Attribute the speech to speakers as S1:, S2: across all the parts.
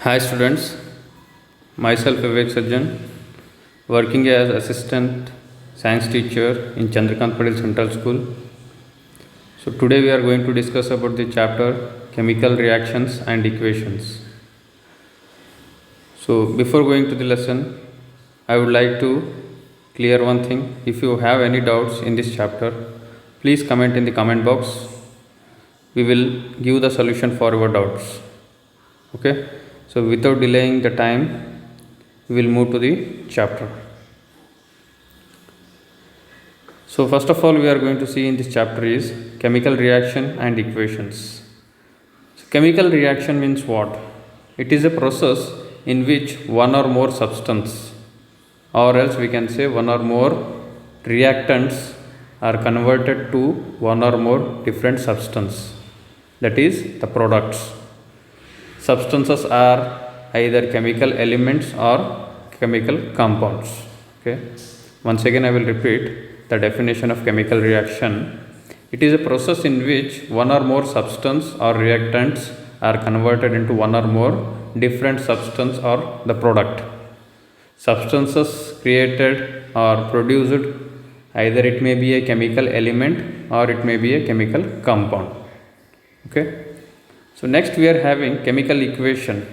S1: Hi students, myself Vivek Sajjan, working as assistant science teacher in Chandrakant Patil Central School. So today we are going to discuss about the chapter chemical reactions and equations. So before going to the lesson, I would like to clear one thing. If you have any doubts in this chapter, please comment in the comment box. We will give the solution for your doubts. Okay, so without delaying the time, we will move to the chapter. So first of all, we are going to see in this chapter is chemical reaction and equations. So chemical reaction means what? It is a process in which one or more substance, or else we can say one or more reactants, are converted to one or more different substance, that is the products. Substances are either chemical elements or chemical compounds. Okay, once again I will repeat the definition of chemical reaction. It is a process in which one or more substance or reactants are converted into one or more different substance or the product. Substances created or produced, either it may be a chemical element or it may be a chemical compound. Okay, so next we are having chemical equation.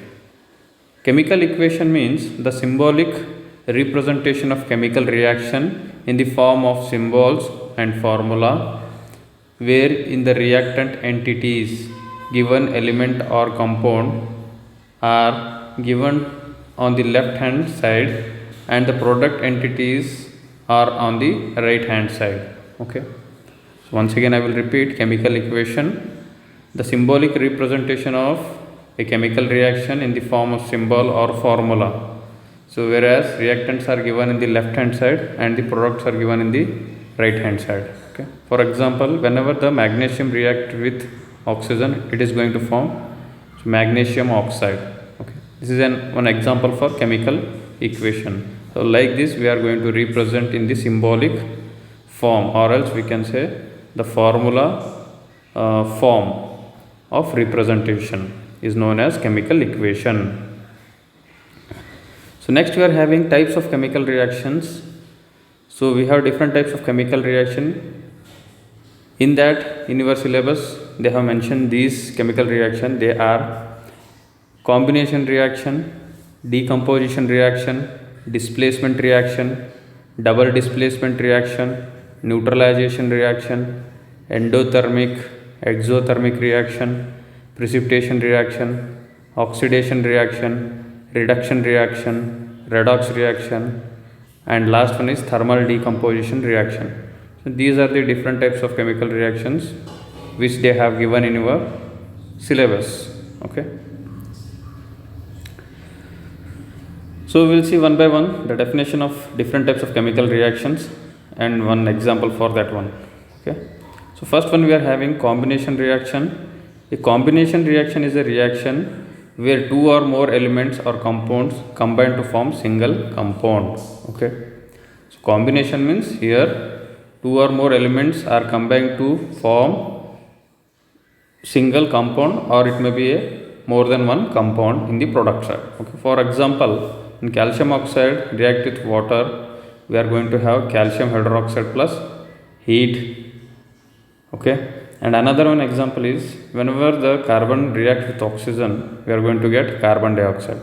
S1: Chemical equation means the symbolic representation of chemical reaction in the form of symbols and formula, where in the reactant entities given element or compound are given on the left hand side and the product entities are on the right hand side. Okay, so once again I will repeat chemical equation, the symbolic representation of a chemical reaction in the form of symbol or formula. So whereas reactants are given in the left hand side and the products are given in the right hand side. Okay, for example, whenever the magnesium react with oxygen, it is going to form magnesium oxide. Okay, this is one example for chemical equation. So like this we are going to represent in the symbolic form, or else we can say the formula form of representation is known as chemical equation. So next we are having types of chemical reactions. So we have different types of chemical reaction. In that, in your syllabus they have mentioned these chemical reaction. They are combination reaction, decomposition reaction, displacement reaction, double displacement reaction, neutralization reaction, endothermic, exothermic reaction, precipitation reaction, oxidation reaction, reduction reaction, redox reaction, and last one is thermal decomposition reaction. So these are the different types of chemical reactions which they have given in your syllabus. Okay, so we will see one by one the definition of different types of chemical reactions and one example for that one. Okay, so first one we are having combination reaction. A combination reaction is a reaction where two or more elements or compounds combine to form single compound. Okay, so combination means here two or more elements are combined to form single compound, or it may be a more than one compound in the product side. Okay, for example, in calcium oxide react with water, we are going to have calcium hydroxide plus heat. Okay, and another one example is whenever the carbon reacts with oxygen, we are going to get carbon dioxide.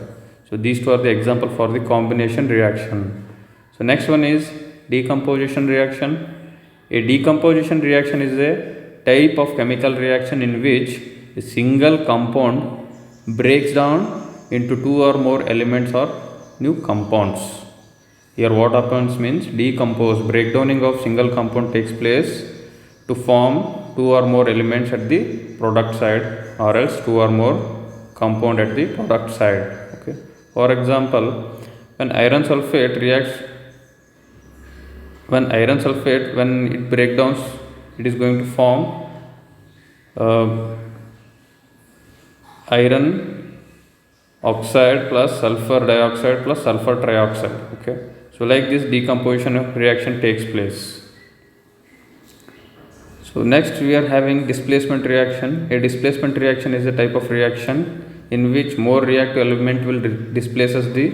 S1: So these two are the example for the combination reaction. So next one is decomposition reaction. A decomposition reaction is a type of chemical reaction in which a single compound breaks down into two or more elements or new compounds. Here what happens means decompose, breakdowning of single compound takes place to form two or more elements at the product side, or else two or more compound at the product side. Okay, for example, when iron sulfate when it breaks down, it is going to form iron oxide plus sulfur dioxide plus sulfur trioxide. Okay, so like this decomposition of reaction takes place. So next we are having displacement reaction. A displacement reaction is a type of reaction in which more reactive element will displaces the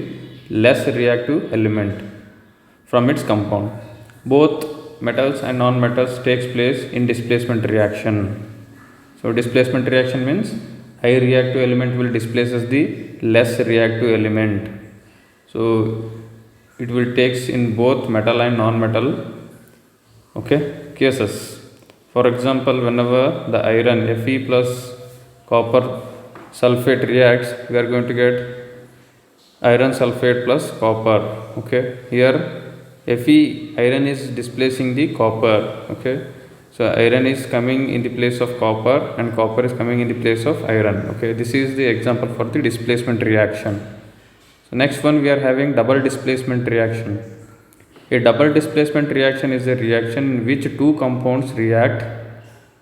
S1: less reactive element from its compound. Both metals and non-metals takes place in displacement reaction. So displacement reaction means high reactive element will displaces the less reactive element. So it will takes in both metal and non-metal cases. For example, whenever the iron Fe plus copper sulfate reacts, we are going to get iron sulfate plus copper. Here Fe, iron is displacing the copper. So iron is coming in the place of copper and copper is coming in the place of iron. This is the example for the displacement reaction. So next one, we are having double displacement reaction. A double displacement reaction is a reaction in which two compounds react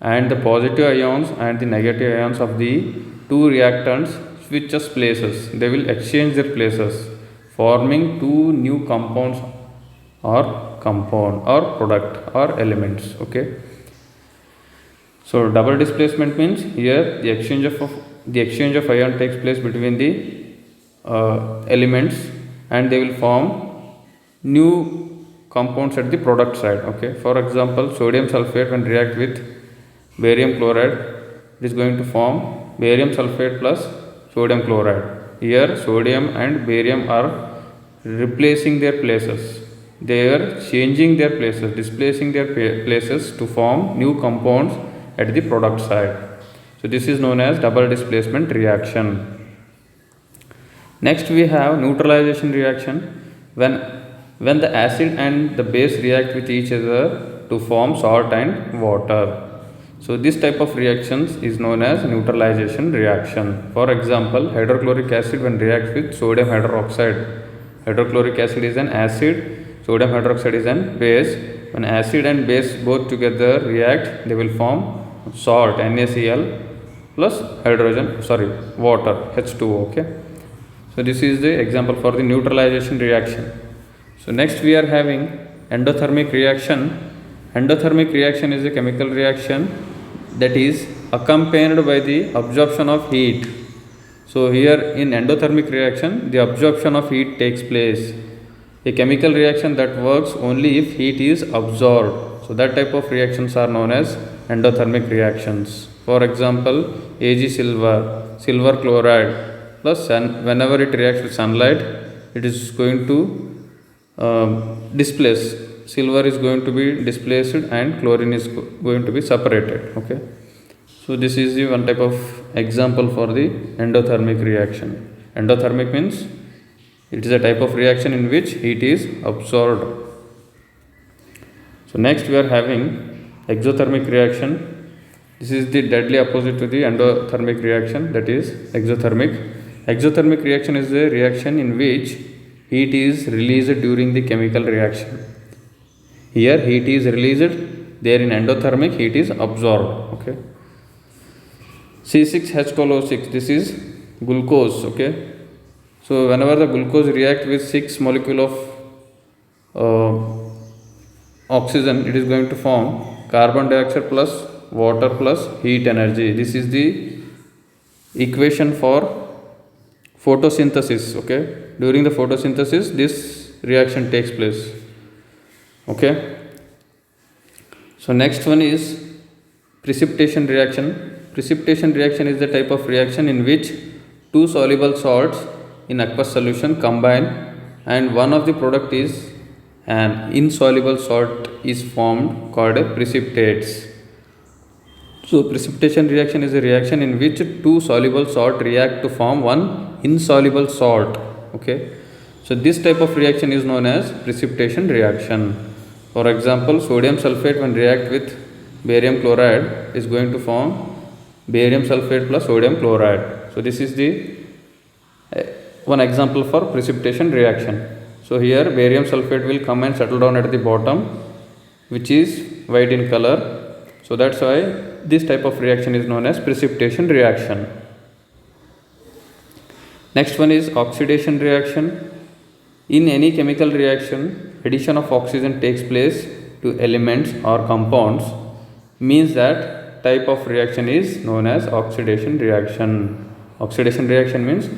S1: and the positive ions and the negative ions of the two reactants switches places. They will exchange their places, forming two new compounds or product or elements. So double displacement means here the exchange of ion takes place between the elements and they will form new compounds at the product side. For example, sodium sulfate when react with barium chloride, it is going to form barium sulfate plus sodium chloride. Here sodium and barium are replacing their places. They are changing their places, displacing their places to form new compounds at the product side. So this is known as double displacement reaction. Next we have neutralization reaction. When the acid and the base react with each other to form salt and water. So this type of reactions is known as neutralization reaction. For example, hydrochloric acid when reacts with sodium hydroxide. Hydrochloric acid is an acid, sodium hydroxide is an base. When acid and base both together react, they will form salt NaCl plus water H2O. So this is the example for the neutralization reaction. So next we are having endothermic reaction. Endothermic reaction is a chemical reaction that is accompanied by the absorption of heat. So here in endothermic reaction, the absorption of heat takes place. A chemical reaction that works only if heat is absorbed. So that type of reactions are known as endothermic reactions. For example, Ag silver chloride plus whenever it reacts with sunlight, it is going to displace. Silver is going to be displaced and chlorine is going to be separated. So this is the one type of example for the endothermic reaction. Endothermic means it is a type of reaction in which heat is absorbed. So next we are having exothermic reaction. This is the deadly opposite to the endothermic reaction, that is exothermic. Exothermic reaction is a reaction in which heat is released during the chemical reaction. Here heat is released, there in endothermic heat is absorbed. C6H12O6, this is glucose. So whenever the glucose react with 6 molecule of oxygen, it is going to form carbon dioxide plus water plus heat energy. This is the equation for photosynthesis. During the photosynthesis, this reaction takes place. So next one is precipitation reaction. Precipitation reaction is the type of reaction in which two soluble salts in aqueous solution combine and one of the product is an insoluble salt is formed called a precipitates. So precipitation reaction is a reaction in which two soluble salt react to form one insoluble salt. So this type of reaction is known as precipitation reaction. For example, sodium sulfate when react with barium chloride is going to form barium sulfate plus sodium chloride. So this is the one example for precipitation reaction. So here barium sulfate will come and settle down at the bottom, which is white in color. So that's why this type of reaction is known as precipitation reaction. Next one is oxidation reaction. In any chemical reaction, addition of oxygen takes place to elements or compounds, means that type of reaction is known as oxidation reaction. Oxidation reaction means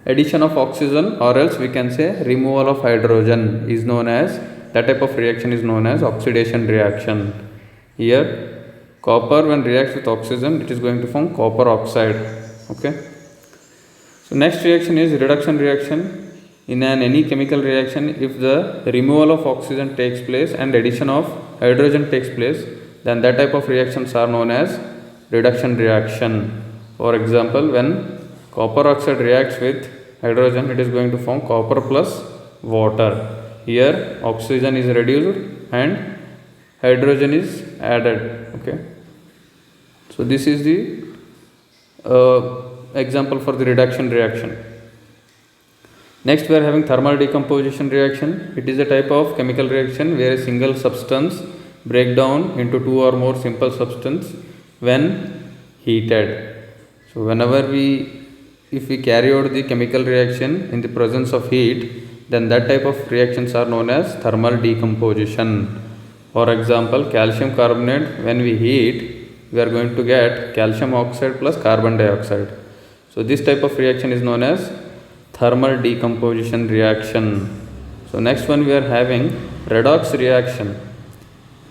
S1: addition of oxygen, or else we can say removal of hydrogen, is known as, that type of reaction is known as oxidation reaction. Here copper, when reacts with oxygen, it is going to form copper oxide. Okay. So next reaction is reduction reaction. In any chemical reaction, if the removal of oxygen takes place and addition of hydrogen takes place, then that type of reactions are known as reduction reaction. For example, when copper oxide reacts with hydrogen, it is going to form copper plus water. Here oxygen is reduced and hydrogen is added. Okay. So this is the example for the reduction reaction. Next we are having thermal decomposition reaction. It is a type of chemical reaction where a single substance break down into two or more simple substance when heated. So if we carry out the chemical reaction in the presence of heat, then that type of reactions are known as thermal decomposition. For example, calcium carbonate, when we heat, we are going to get calcium oxide plus carbon dioxide. So this type of reaction is known as thermal decomposition reaction. So next one we are having redox reaction.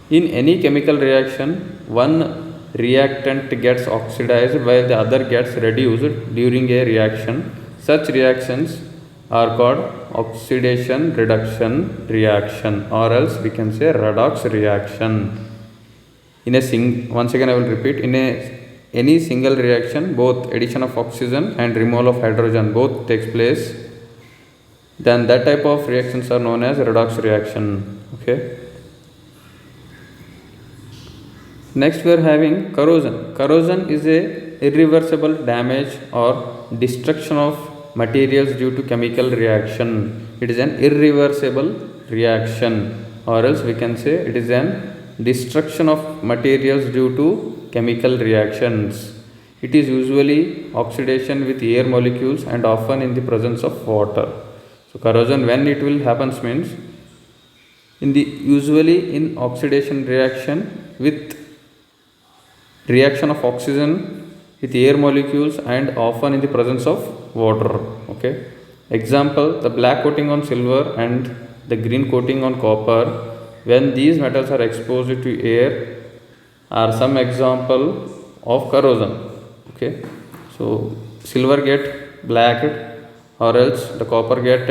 S1: In any chemical reaction, one reactant gets oxidized while the other gets reduced during a reaction. Such reactions are called oxidation reduction reaction, or else we can say redox reaction. Once again I will repeat, in any single reaction, both addition of oxygen and removal of hydrogen both takes place, then that type of reactions are known as redox reaction. Okay. Next we are having corrosion. Corrosion is a irreversible damage or destruction of materials due to chemical reaction. It is an irreversible reaction, or else we can say it is an destruction of materials due to chemical reactions. It is usually oxidation with air molecules and often in the presence of water. So corrosion, when it will happens means usually in oxidation reaction with reaction of oxygen with air molecules and often in the presence of water. Okay. Example, the black coating on silver and the green coating on copper, when these metals are exposed to air, are some example of corrosion. Okay. So silver get blacked, or else the copper get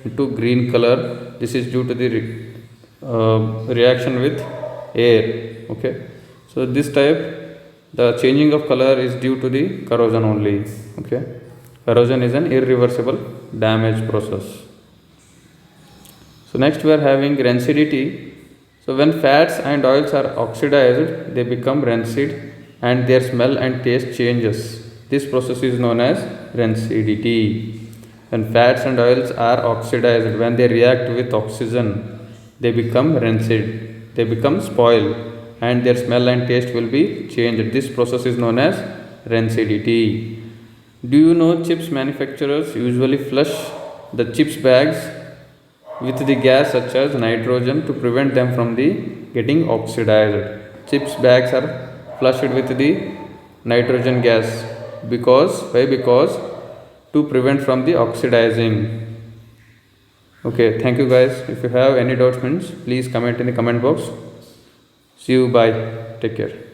S1: into green color. This is due to the reaction with air. Okay. So this type, the changing of color is due to the corrosion only. Okay. Corrosion is an irreversible damage process. So next we are having rancidity. So when fats and oils are oxidized, they become rancid and their smell and taste changes. This process is known as rancidity. When fats and oils are oxidized, when they react with oxygen, they become rancid, they become spoiled, and their smell and taste will be changed. This process is known as rancidity. Do you know chips manufacturers usually flush the chips bags with the gas such as nitrogen to prevent them from getting oxidized? Chips bags are flushed with the nitrogen gas. Why? Because to prevent from the oxidizing. Okay, thank you guys. If you have any doubts, please comment in the comment box. See you, bye, take care.